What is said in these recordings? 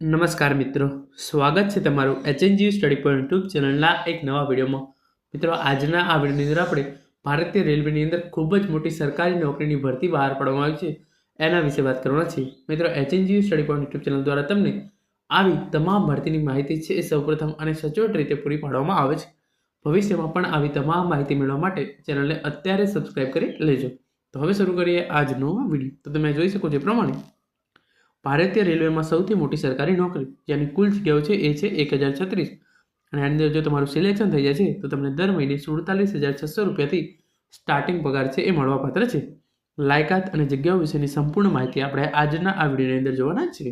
નમસ્કાર મિત્રો, સ્વાગત છે તમારું એચએનજી સ્ટડી પોઈન્ટ યુટ્યુબ ચેનલના એક નવા વિડીયોમાં. મિત્રો, આજના આ વિડીયોની અંદર આપણે ભારતીય રેલવેની અંદર ખૂબ જ મોટી સરકારી નોકરીની ભરતી બહાર પાડવામાં આવી છે એના વિશે વાત કરવાના છે. મિત્રો, HNG study point YouTube channel દ્વારા તમને આવી તમામ ભરતીની માહિતી છે એ સૌપ્રથમ અને સચોટ રીતે પૂરી પાડવામાં આવે છે. ભવિષ્યમાં પણ આવી તમામ માહિતી મેળવવા માટે ચેનલને અત્યારે સબસ્ક્રાઇબ કરી લેજો. તો હવે શરૂ કરીએ આજનો વિડીયો. તો તમે જોઈ શકો છો એ પ્રમાણે ભારતીય રેલવેમાં સૌથી મોટી સરકારી નોકરી જેની કુલ જગ્યાઓ છે એ છે 1036 અને આની અંદર જો તમારું સિલેક્શન થઈ જાય છે તો તમને દર મહિને 47,600 રૂપિયાથી સ્ટાર્ટિંગ પગાર છે એ મળવાપાત્ર છે. લાયકાત અને જગ્યાઓ વિશેની સંપૂર્ણ માહિતી આપણે આજના આ વિડીયોની અંદર જોવાના છે.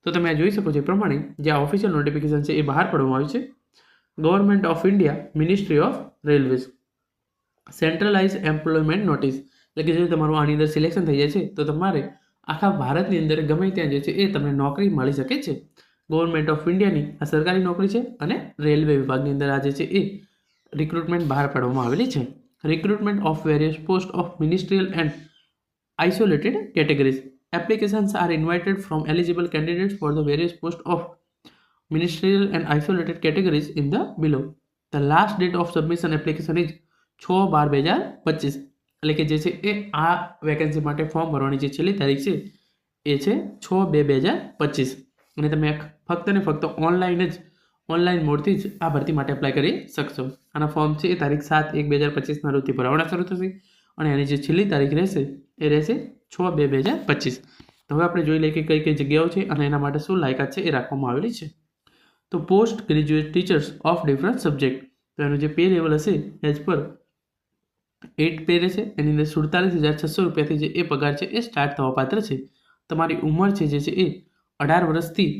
તો તમે જોઈ શકો છો એ પ્રમાણે જે આ ઓફિશિયલ નોટિફિકેશન છે એ બહાર પાડવામાં આવ્યું છે. Government of India, ministry of railways, centralise employment notice, એટલે કે જો તમારું આની અંદર સિલેક્શન થઈ જાય છે તો તમારે આખા ભારતની અંદર ગમે ત્યાં જે છે એ તમને નોકરી મળી શકે છે. ગવર્મેન્ટ ઓફ ઇન્ડિયાની આ સરકારી નોકરી છે અને રેલવે વિભાગની અંદર આ જે છે એ રિક્રુટમેન્ટ બહાર પાડવામાં આવેલી છે. Recruitment of various post of ministerial and isolated categories. Applications are invited from eligible candidates for the various post of ministerial and isolated categories in the below. The last date of submission application is 6/12/2025. એટલે કે જે છે એ આ vacancy માટે form ભરવાની જે છેલ્લી તારીખ છે એ છે 6/2/2025 અને તમે ફક્ત ને ફક્ત ઓનલાઈન મોડથી જ આ ભરતી માટે એપ્લાય કરી શકશો. આના ફોર્મ છે એ તારીખ 7/1/2025 રોજથી ભરવાના શરૂ થશે અને એની જે છેલ્લી તારીખ રહેશે એ રહેશે 6/2/2025. તો હવે આપણે જોઈ લઈએ કે કઈ કઈ જગ્યાઓ છે અને એના માટે શું લાયકાત છે એ રાખવામાં આવેલી છે. તો post graduate teachers of different subject, તો એનું જે પે લેવલ હશે એઝ પર 8 પે રહેશે. એની અંદર 47,600 રૂપિયાથી જે એ પગાર છે એ સ્ટાર્ટ થવા પાત્ર છે. તમારી ઉંમર છે જે છે એ 18 વર્ષથી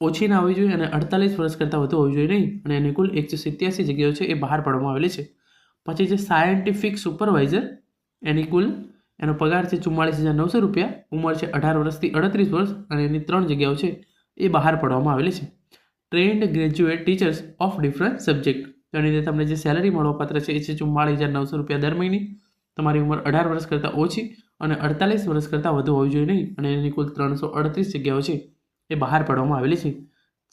ઓછી ના હોવી જોઈએ અને 48 વર્ષ કરતાં વધુ હોવી જોઈએ નહીં. અને એની કુલ 187 જગ્યાઓ છે એ બહાર પાડવામાં આવેલી છે. પછી જે સાયન્ટિફિક સુપરવાઇઝર, એની કુલ એનો પગાર છે 44,900 રૂપિયા. ઉંમર છે 18 વર્ષથી 38 વર્ષ અને એની 3 જગ્યાઓ છે એ બહાર પાડવામાં આવેલી છે. Trained graduate teachers of different subject, એની અંદર તમને જે સેલરી મળવાપાત્ર છે એ છે 44,900 રૂપિયા દર મહિને. તમારી ઉંમર 18 વર્ષ કરતાં ઓછી અને 48 વર્ષ કરતાં વધુ હોવી જોઈએ નહીં અને એની કુલ 338 જગ્યાઓ છે એ બહાર પાડવામાં આવેલી છે.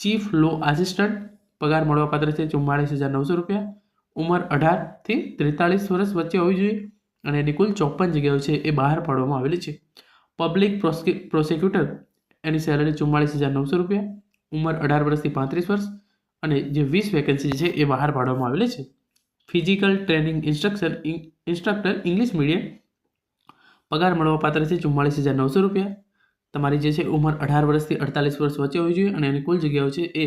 ચીફ લો આસિસ્ટન્ટ, પગાર મળવાપાત્ર છે 44,900 રૂપિયા. ઉંમર 18થી 43 વર્ષ વચ્ચે હોવી જોઈએ અને એની કુલ 54 જગ્યાઓ છે એ બહાર પાડવામાં આવેલી છે. પબ્લિક પ્રોસિક્યુટર, એની સેલરી 44,900 રૂપિયા. ઉંમર 18 વર્ષથી 35 વર્ષ અને જે 20 વેકેન્સી છે એ બહાર પાડવામાં આવેલી છે. Physical training instructor English medium, પગાર મળવાપાત્ર છે 44,900 રૂપિયા. તમારી જે છે ઉંમર 18 વર્ષથી 48 વર્ષ વચ્ચે હોવી જોઈએ અને એની કુલ જગ્યાઓ છે એ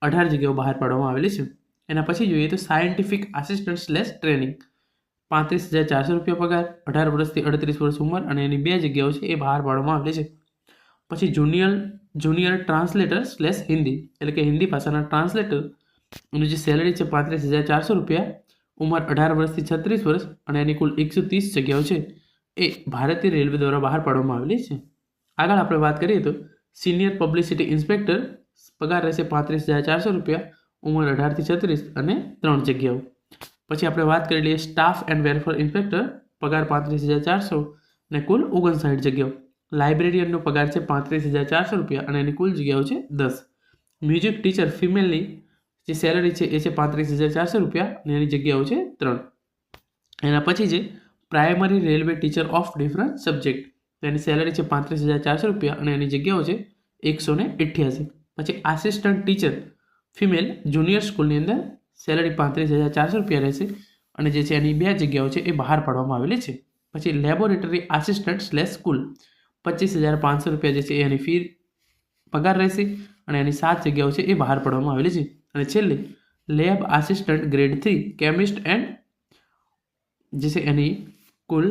18 જગ્યાઓ બહાર પાડવામાં આવેલી છે. એના પછી જોઈએ તો સાયન્ટિફિક આસિસ્ટન્ટ / ટ્રેનિંગ, 35,400 રૂપિયા પગાર, 18 વર્ષથી 38 વર્ષ ઉંમર અને એની 2 જગ્યાઓ છે એ બહાર પાડવામાં આવેલી છે. પછી જુનિયર ટ્રાન્સલેટર / હિન્દી, એટલે કે હિન્દી ભાષાના ટ્રાન્સલેટર, એની જે સેલરી છે 35,400 રૂપિયા. ઉંમર 18 વર્ષથી 36 વર્ષ અને એની કુલ 130 જગ્યાઓ છે એ ભારતીય રેલવે દ્વારા બહાર પાડવામાં આવેલી છે. આગળ આપણે વાત કરીએ તો સિનિયર પબ્લિસિટી ઇન્સ્પેક્ટર, પગાર રહેશે 35,400 રૂપિયા. ઉંમર 18થી 36 અને 3 જગ્યાઓ. પછી આપણે વાત કરી લઈએ સ્ટાફ એન્ડ વેલફેર ઇન્સ્પેક્ટર, પગાર 35,400 અને કુલ 59 જગ્યાઓ. લાઇબ્રેરિયનનો પગાર છે 35,400 રૂપિયા અને એની કુલ જગ્યાઓ છે 10. મ્યુઝિક ટીચર ફિમેલની જે સેલરી છે એ છે 35,400 રૂપિયા અને એની જગ્યાઓ છે 3. એના પછી છે primary railway teacher of different subject, any salary છે 35,400 રૂપિયા અને એની જગ્યાઓ છે 188. પછી આસિસ્ટન્ટ ટીચર ફિમેલ જુનિયર સ્કૂલની અંદર સેલરી 35,400 રૂપિયા રહેશે અને જે છે એની 2 જગ્યાઓ છે એ બહાર પાડવામાં આવેલી છે. પછી લેબોરેટરી આસિસ્ટન્ટ / સ્કૂલ, 25,500 રૂપિયા જે છે એની ફી પગાર રહેશે અને એની 7 જગ્યાઓ છે એ બહાર પાડવામાં આવેલી છે. અને છેલ્લે lab assistant grade 3 chemist and જે છે એની કુલ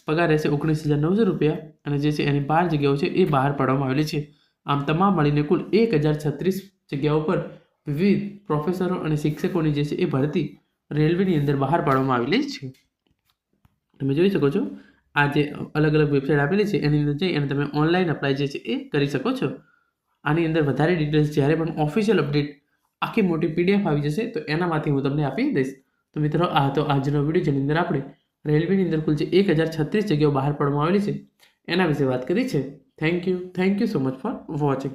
પગાર રહેશે 19,900 રૂપિયા અને જે છે એની 12 જગ્યાઓ છે એ બહાર પાડવામાં આવેલી છે. આમ તમામ મળીને કુલ 1036 જગ્યાઓ પર વિવિધ પ્રોફેસરો અને શિક્ષકોની જે છે એ ભરતી રેલવેની અંદર બહાર પાડવામાં આવેલી છે. તમે જોઈ શકો છો આ જે અલગ અલગ વેબસાઇટ આપેલી છે એની અંદર જઈ અને તમે ઓનલાઈન અપ્લાય જે છે એ કરી શકો છો. આની અંદર વધારે ડિટેલ્સ જ્યારે પણ ઓફિશિયલ અપડેટ આખી મોટી PDF આવી જશે તો એનામાંથી હું તમને આપી દઈશ. તો મિત્રો, આ તો આજનો વિડીયો જેની અંદર આપણે રેલવેની અંદર કુલ જે 1036 જગ્યાઓ બહાર પાડવામાં આવેલી છે એના વિશે વાત કરી છે. Thank you so much for watching.